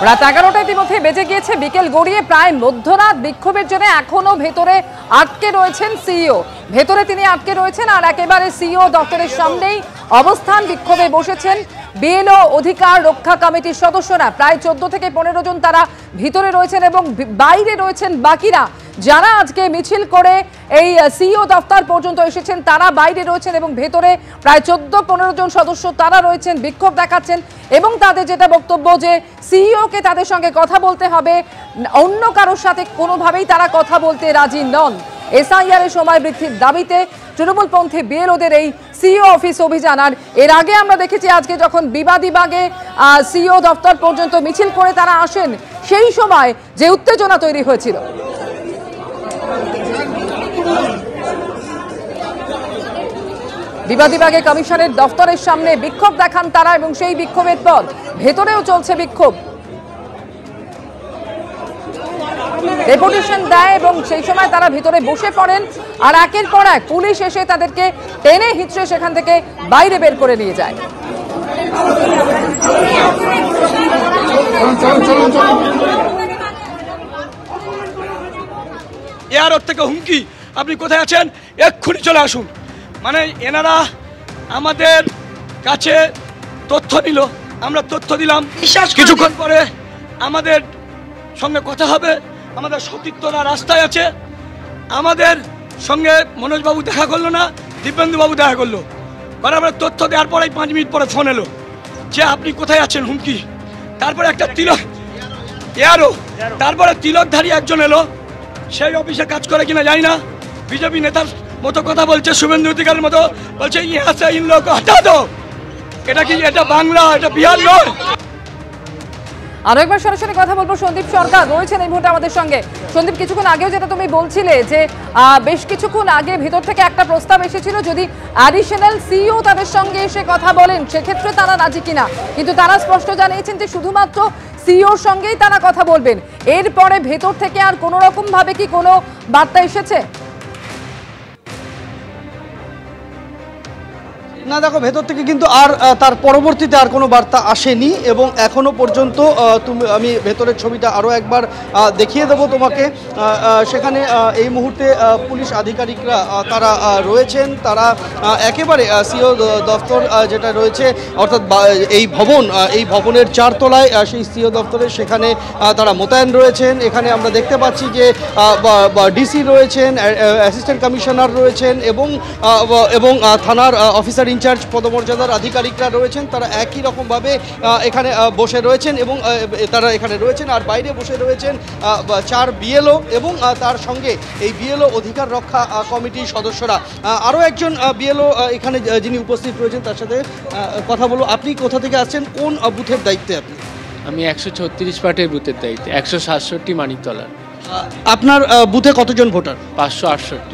রাত 11টা ইতিমধ্যে বেজে গিয়েছে, বিকেল গড়িয়ে প্রায় মধ্যরাত। বিক্ষোভের জন্য এখনো ভেতরে আটকে রয়েছেন সিইও, ভেতরে তিনি আটকে রয়েছেন আর একেবারে সিইও দপ্তরের সামনেই অবস্থান বিক্ষোভে বসেছেন বিএলও অধিকার রক্ষা কমিটির সদস্যরা। প্রায় 14 থেকে 15 জন তারা ভিতরে রয়েছেন এবং বাইরে রয়েছেন বাকিরা যারা আজকে মিছিল করে এই সিইও দপ্তর পর্যন্ত এসেছেন, তারা বাইরে রয়েছেন এবং ভেতরে প্রায় 14-15 জন সদস্য তারা রয়েছেন, বিক্ষোভ দেখাচ্ছেন এবং তাদের যেটা বক্তব্য যে সিইওকে তাদের সঙ্গে কথা বলতে হবে, অন্য কারোর সাথে কোনোভাবেই তারা কথা বলতে রাজি নন। এসআইআর এর সময় বৃদ্ধির দাবিতে তৃণমূলপন্থী বিএলওদের এই সিইও অফিস অভিযান। আর এর আগে আমরা দেখেছি আজকে যখন বিবাদীবাগে সিইও দপ্তর পর্যন্ত মিছিল করে তারা আসেন, সেই সময় যে উত্তেজনা তৈরি হয়েছিল। বিবাদীবাগে কমিশনের দফতরের সামনে বিক্ষোভ দেখান তারা এবং সেই বিক্ষোভের পর ভেতরেও চলছে বিক্ষোভ, ডেপুটেশন দেয় এবং সেই সময় তারা ভিতরে বসে পড়েন আর একের পর এক পুলিশ এসে তাদেরকে টেনে হিঁচড়ে সেখান থেকে বাইরে বের করে নিয়ে যায়। এয়ারপোর্ট থেকে হুমকি, আপনি কোথায় আছেন, এক্ষুনি চলে আসুন। মানে এনারা আমাদের কাছে তথ্য দিল, আমরা তথ্য দিলাম, কিছুক্ষণ পরে আমাদের সঙ্গে কথা হবে। আমাদের সতীর্থরা রাস্তায় আছে, আমাদের সঙ্গে মনোজবাবু দেখা করলো না, দিব্যেন্দুবাবু দেখা করলো, বরাবর তথ্য দেওয়ার পরেই 5 মিনিট পরে ফোন এলো যে আপনি কোথায় আছেন, হুমকি। তারপরে একটা তিলক তারপরে তিলকধারী একজন এলো, সেই অফিসে কাজ করে কিনা জানি না, বিজেপি নেতার মতো কথা বলছে, শুভেন্দু অধিকারের মতো বলছে ইহা সে ইন লোক হটা দো। এটা কি, এটা বাংলা, এটা বিহার নয়। আরো একবার সরাসরি কথা বলবো, সন্দীপ সরকার রয়েছেন এই মুহূর্তে আমাদের সঙ্গে। সন্দীপ, কিছুক্ষণ আগেও যেটা তুমি বলছিলে যে বেশ কিছুক্ষণ আগে ভিতর থেকে একটা প্রস্তাব এসেছিল যদি অ্যাডিশনাল সিইও তাদের সঙ্গে এসে কথা বলেন সেক্ষেত্রে তারা রাজি কিনা, কিন্তু তারা স্পষ্ট জানিয়েছেন যে শুধুমাত্র সিইওর সঙ্গেই তারা কথা বলবেন। এরপরে ভেতর থেকে আর কোনো রকম ভাবে কি কোনো বার্তা এসেছে? না দেখো, ভেতর থেকে কিন্তু আর তার পরবর্তীতে আর কোনো বার্তা আসেনি এবং এখনো পর্যন্ত আমি ভেতরের ছবিটা আরও একবার দেখিয়ে দেবো তোমাকে। সেখানে এই মুহূর্তে পুলিশ আধিকারিকরা তারা রয়েছেন, তারা একেবারে সিইও দফতর যেটা রয়েছে অর্থাৎ এই ভবনের 4 তলায় সেই সিইও দফতরে সেখানে তারা মোতায়েন রয়েছেন। এখানে আমরা দেখতে পাচ্ছি যে ডিসি রয়েছেন, অ্যাসিস্ট্যান্ট কমিশনার রয়েছেন এবং থানার অফিসার ইনচার্জ পদমর্যাদার আধিকারিকরা রয়েছেন, তারা একই রকমভাবে এখানে বসে রয়েছেন এবং তারা এখানে রয়েছেন। আর বাইরে বসে রয়েছেন 4 বিএলও এবং তার সঙ্গে এই বিএলও অধিকার রক্ষা কমিটির সদস্যরা। আরও একজন বিএলও এখানে যিনি উপস্থিত রয়েছেন তার সাথে কথা বলবো। আপনি কোথা থেকে আসছেন, কোন বুথের দায়িত্বে আপনি? আমি 136 পার্টের বুথের দায়িত্বে, 167 মানিকতলার। আপনার বুথে কতজন ভোটার? 568।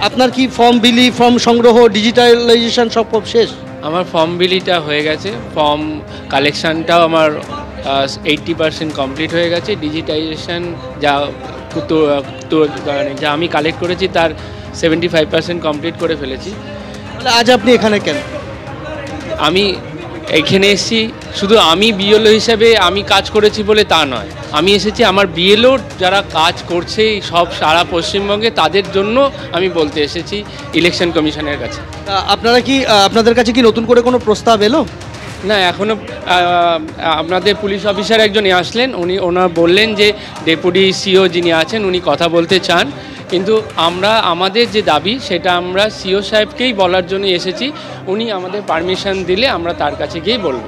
আপনার কি ফর্ম বিলি, ফর্ম সংগ্রহ, ডিজিটালাইজেশন সব শেষ? আমার ফর্ম বিলিটা হয়ে গেছে, ফর্ম কালেকশানটাও আমার 80% কমপ্লিট হয়ে গেছে। ডিজিটাইজেশন যা আমি কালেক্ট করেছি তার 75% কমপ্লিট করে ফেলেছি। আজ আপনি এখানে কেন? আমি এখানে এসেছি শুধু আমি বিএলও হিসেবে আমি কাজ করেছি বলে তা নয়, আমি এসেছি আমার বিএলও যারা কাজ করছে সব সারা পশ্চিমবঙ্গে তাদের জন্য আমি বলতে এসেছি ইলেকশন কমিশনের কাছে। আপনাদের কাছে কি নতুন করে কোনো প্রস্তাব এলো? না, এখনও আপনাদের পুলিশ অফিসার একজন আসলেন, ওনার বললেন যে ডেপুটি সিইও যিনি আছেন উনি কথা বলতে চান, কিন্তু আমাদের যে দাবি সেটা আমরা সিইও সাহেবকেই বলার জন্য এসেছি। উনি আমাদের পারমিশন দিলে আমরা তার কাছে গিয়েই বলব।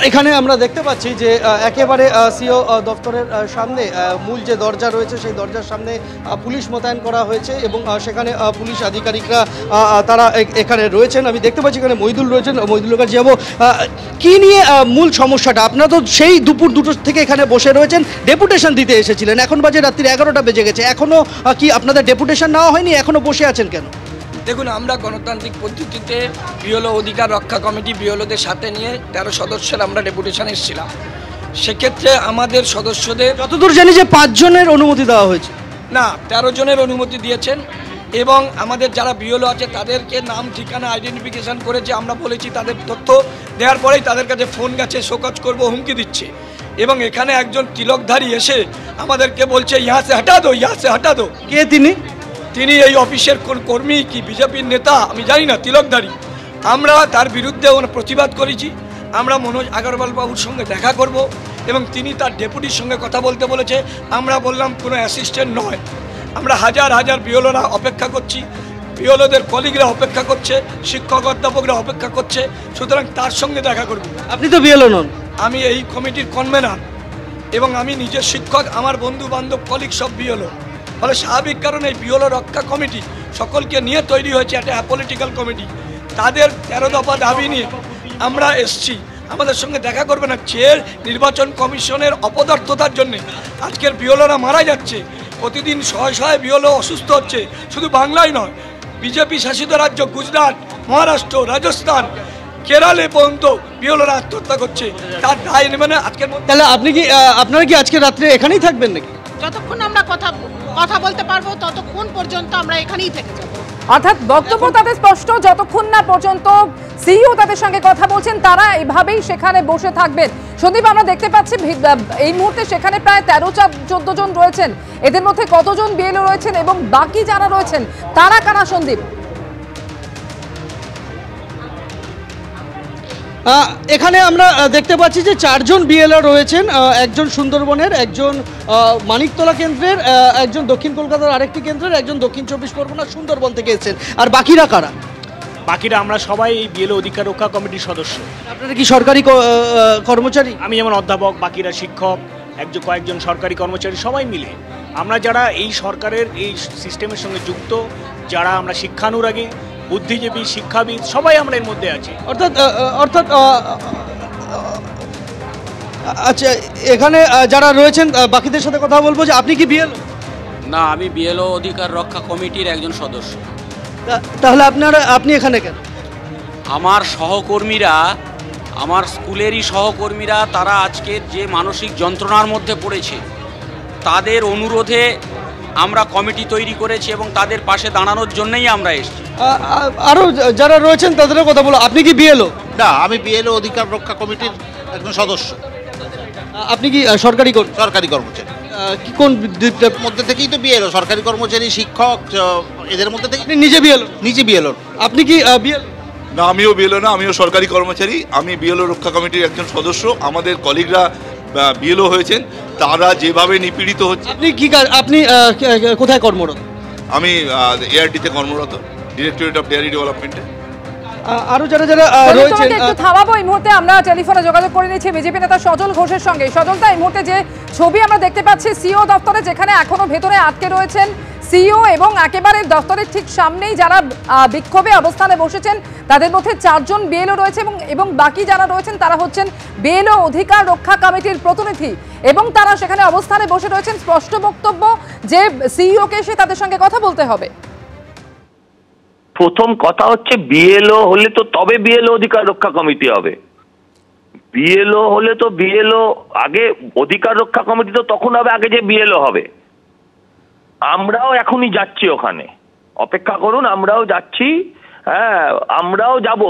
এখানে আমরা দেখতে পাচ্ছি যে একেবারে সিইও দপ্তরের সামনে মূল যে দরজা রয়েছে সেই দরজার সামনে পুলিশ মোতায়েন করা হয়েছে এবং সেখানে পুলিশ আধিকারিকরা তারা এখানে রয়েছেন। আমি দেখতে পাচ্ছি এখানে মহিদুল রয়েছেন, মহিদুলের কাছে যাবো। কী নিয়ে মূল সমস্যাটা? আপনারা তো সেই দুপুর 2টো থেকে এখানে বসে রয়েছেন, ডেপুটেশন দিতে এসেছিলেন, এখন বাজে রাত্রি 11টা বেজে গেছে, এখনও কি আপনাদের ডেপুটেশন নেওয়া হয়নি? এখনও বসে আছেন কেন? দেখুন, আমরা গণতান্ত্রিক পদ্ধতিতে বিএলও অধিকার রক্ষা কমিটি বিএলওদের সাথে নিয়ে 13 সদস্যের আমরা ডেপুটেশন এসেছিলাম। সেক্ষেত্রে আমাদের সদস্যদের যতদূর জানি যে 5 জনের অনুমতি দেওয়া হয়েছে। না, 13 জনের অনুমতি দিয়েছেন। এবং আমাদের যারা বিএলও আছে তাদেরকে নাম ঠিকানা আইডেন্টিফিকেশান করেছে। আমরা বলেছি তাদের তথ্য দেওয়ার পরেই তাদের কাছে ফোন গেছে, শোকজ করবো, হুমকি দিচ্ছে। এবং এখানে একজন তিলকধারী এসে আমাদেরকে বলছে ইহা সে হটা দো, ইহা সে হটা দো। কে তিনি? তিনি এই অফিসের কোন কর্মী কি বিজেপির নেতা আমি জানি না, তিলকধারী। আমরা তার বিরুদ্ধে প্রতিবাদ করেছি। আমরা মনোজ আগরওয়াল বাবুর সঙ্গে দেখা করব এবং তিনি তার ডেপুটির সঙ্গে কথা বলতে বলেছে। আমরা বললাম কোনো অ্যাসিস্ট্যান্ট নয়, আমরা হাজার হাজার বিএলওরা অপেক্ষা করছি, বিএলওদের কলিগরা অপেক্ষা করছে, শিক্ষক অধ্যাপকরা অপেক্ষা করছে, সুতরাং তার সঙ্গে দেখা করব। আপনি তো বিএলও নন। আমি এই কমিটির কনভেনার এবং আমি নিজের শিক্ষক, আমার বন্ধু বান্ধব কলিগ সব বিএলও। ফলে স্বাভাবিক কারণে এই বিএলও রক্ষা কমিটি সকলকে নিয়ে তৈরি হয়েছে একটা অ্যাপলিটিক্যাল কমিটি। তাদের 13 দফা দাবি নিয়ে আমরা এসছি। আমাদের সঙ্গে দেখা করবে না। যে নির্বাচন কমিশনের অপদার্থতার জন্যে আজকের বিএলওরা মারা যাচ্ছে, প্রতিদিন শয়ে শয়ে বিএলও অসুস্থ হচ্ছে, শুধু বাংলায় নয়, বিজেপি শাসিত রাজ্য গুজরাট, মহারাষ্ট্র, রাজস্থান, কেরালে পর্যন্ত বিএলওরা আত্মহত্যা করছে। তার দায় নেবে না আজকের। তাহলে আপনারা কি আজকে রাত্রে এখানেই থাকবেন নাকি? যতক্ষণ আমরা কথা বলতে পারবো ততক্ষণ পর্যন্ত আমরা এখানেই থেকে যাব। অর্থাৎ বক্তব্য তাদের স্পষ্ট, যতক্ষণ না পর্যন্ত সিইও তাদের সঙ্গে কথা বলছেন তারা এভাবেই সেখানে বসে থাকবেন। সন্দীপ, আমরা দেখতে পাচ্ছি এই মুহূর্তে সেখানে প্রায় 13-14 জন রয়েছেন। এদের মধ্যে কতজন বিএলও রয়েছেন এবং বাকি যারা রয়েছেন তারা কারা সন্দীপ? এখানে আমরা দেখতে পাচ্ছি যে 4 জন বিএলও রয়েছেন, একজন সুন্দরবনের, একজন মানিকতলা কেন্দ্রের, একজন দক্ষিণ কলকাতার আরেকটি কেন্দ্রের, একজন দক্ষিণ 24 পরগনা সুন্দরবন থেকে এসেছেন। আর বাকিরা কারা? বাকিরা আমরা সবাই এই বিএলও অধিকার রক্ষা কমিটির সদস্য। আপনারা কি সরকারি কর্মচারী? আমি যেমন অধ্যাপক, বাকিরা শিক্ষক, কয়েকজন সরকারি কর্মচারী, সবাই মিলে আমরা যারা এই সরকারের এই সিস্টেমের সঙ্গে যুক্ত, যারা আমরা শিক্ষানুরাগী, বুদ্ধিজীবী, শিক্ষাবিদ, সবাই আমরা এর মধ্যে আছি। অর্থাৎ আচ্ছা, এখানে যারা রয়েছেন বাকিদের সাথে কথা বলবো। যে আপনি কি বিএলও? না, আমি বিএলও অধিকার রক্ষা কমিটির একজন সদস্য। তাহলে আপনি এখানে কেন? আমার সহকর্মীরা, আমার স্কুলেরই সহকর্মীরা, তারা আজকের যে মানসিক যন্ত্রণার মধ্যে পড়েছে, তাদের অনুরোধে আমরা কমিটি তৈরি করেছি এবং তাদের পাশে দাঁড়ানোর জন্যই আমরা এসেছি। আরও যারা রয়েছেন তাদেরও কথা বলো। আপনি কি বিএলও? না, আমি বিএলও অধিকার রক্ষা কমিটির একজন সদস্য। আপনি কি সরকারি কর্মচারী? কি কোন দিকটার মধ্যে থেকেই তো বিএলও, সরকারি কর্মচারী, শিক্ষক, এদের মধ্যে থেকে। নিজে বিএলও? নিজে বিএলও। আপনি কি বিএলও? না, আমিও বিএলও না, আমিও সরকারি কর্মচারী। আমি বিএলও রক্ষা কমিটির একজন সদস্য। আমাদের কলিগরা বিএলও হয়েছেন, তারা যেভাবে নিপীড়িত হচ্ছে। আপনি কোথায় কর্মরত? আমি এআরডিতে কর্মরত, ডিরেক্টরেট অফ ডেয়ারি ডেভেলপমেন্টে। আরো যারা রয়েছেন একটু থামাবো। এই মুহূর্তে আমরা টেলিফোনে যোগাযোগ করে নিয়েছি বিজেপি নেতা সজল ঘোষের সঙ্গে। সজলদা, এই মুহূর্তে যে ছবি আমরা দেখতে পাচ্ছি সিইও দপ্তরে, যেখানে এখনো ভেতরে আটকে রয়েছেন সিইও এবং একেবারে দপ্তরের ঠিক সামনেই যারা বিক্ষোভে অবস্থানে বসেছেন তাদের মধ্যে 4 জন বিএলও রয়েছে এবং বাকি যারা রয়েছেন তারা হচ্ছেন বিএলও অধিকার রক্ষা কমিটির প্রতিনিধি এবং তারা সেখানে অবস্থানে বসে রয়েছেন। স্পষ্ট বক্তব্য যে সিইওকে এসে তাদের সঙ্গে কথা বলতে হবে। প্রথম কথা হচ্ছে বিএলও হলে তো তবে বিএলও অধিকার রক্ষা কমিটি হবে। বিএলও হলে তো বিএলও আগে, অধিকার রক্ষা কমিটি তো তখন হবে আগে যে বিএলও হবে। আমরাও এখনই যাচ্ছি ওখানে, অপেক্ষা করুন, আমরাও যাচ্ছি। হ্যাঁ, আমরাও যাব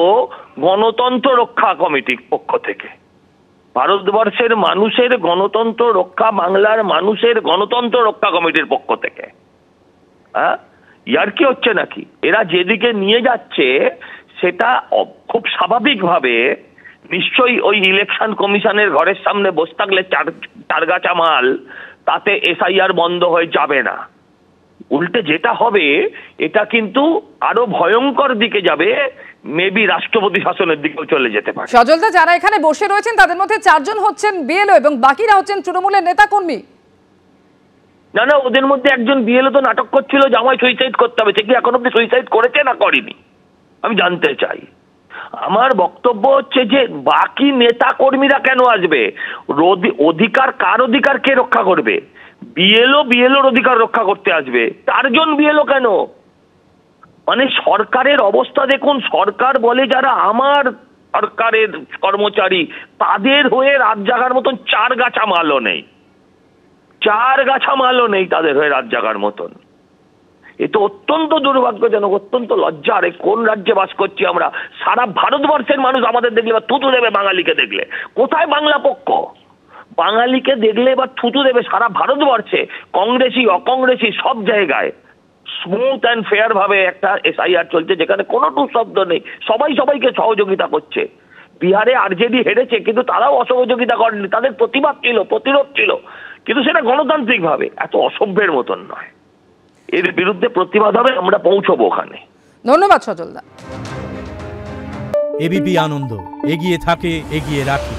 গণতন্ত্র রক্ষা কমিটির পক্ষ থেকে। ভারতবর্ষের মানুষের গণতন্ত্র রক্ষা, বাংলার মানুষের গণতন্ত্র রক্ষা কমিটির পক্ষ থেকে। হ্যাঁ, ইয়ার কি হচ্ছে নাকি? এরা যেদিকে নিয়ে যাচ্ছে সেটা খুব স্বাভাবিকভাবে নিশ্চয়ই ওই ইলেকশন কমিশনের ঘরের সামনে বসে থাকলে চারগাছা মাল, তাতে এসআইআর বন্ধ হয়ে যাবে না। উল্টে যেটা হবে এটা কিন্তু আরো ভয়ঙ্কর দিকে যাবে, মেবি রাষ্ট্রপতি শাসনের দিকেও চলে যেতে পারে। সজলদা, যারা এখানে বসে রয়েছেন তাদের মধ্যে 4 জন হচ্ছেন বিএলও এবং বাকিরা হচ্ছেন তৃণমূলের নেতা কর্মী। না না, ওদের মধ্যে একজন বিএলও তো নাটক করছিল জামাই সুইসাইড করতে হবে। সে কি এখন অব্দি সুইসাইড করেছে না করেনি আমি জানতে চাই। আমার বক্তব্য হচ্ছে যে বাকি নেতা কর্মীরা কেন আসবে? অধিকার, কার অধিকার কে রক্ষা করবে? বিএলওর অধিকার রক্ষা করতে আসবে। 4 জন বিএলও কেন? মানে সরকারের অবস্থা দেখুন। সরকার বলে যারা আমার সরকারের কর্মচারী, তাদের হয়ে রাত জাগার মতন 4 গাছা মালও নেই। 4 গাছা মালও নেই তাদের হয়ে রাত জাগার মতন। এ তো অত্যন্ত দুর্ভাগ্যজনক, অত্যন্ত লজ্জার। কোন রাজ্যে বাস করছি আমরা? সারা ভারতবর্ষের মানুষ আমাদের দেখলে বা থুতু দেবে বাঙালিকে দেখলে। কোথায় বাংলা পক্ষ? বাঙালিকে দেখলে বা থুতু দেবে সারা ভারতবর্ষে, কংগ্রেসি অকংগ্রেসি সব জায়গায় স্মুথ অ্যান্ড ফেয়ার ভাবে একটা এসআইআর চলছে, যেখানে কোনো টু শব্দ নেই, সবাই সবাইকে সহযোগিতা করছে। বিহারে আরজেডি হেরেছে, কিন্তু তারাও অসহযোগিতা করেনি, তাদের প্রতিবাদ ছিল, প্রতিরোধ ছিল, কিন্তু সেটা গণতান্ত্রিক ভাবে, এত অসভ্যের মতন নয়। এর বিরুদ্ধে প্রতিবাদ হবে, আমরা পৌঁছবো ওখানে। ধন্যবাদ সজলদা। এবিপি আনন্দ, এগিয়ে থাকে, এগিয়ে রাখে।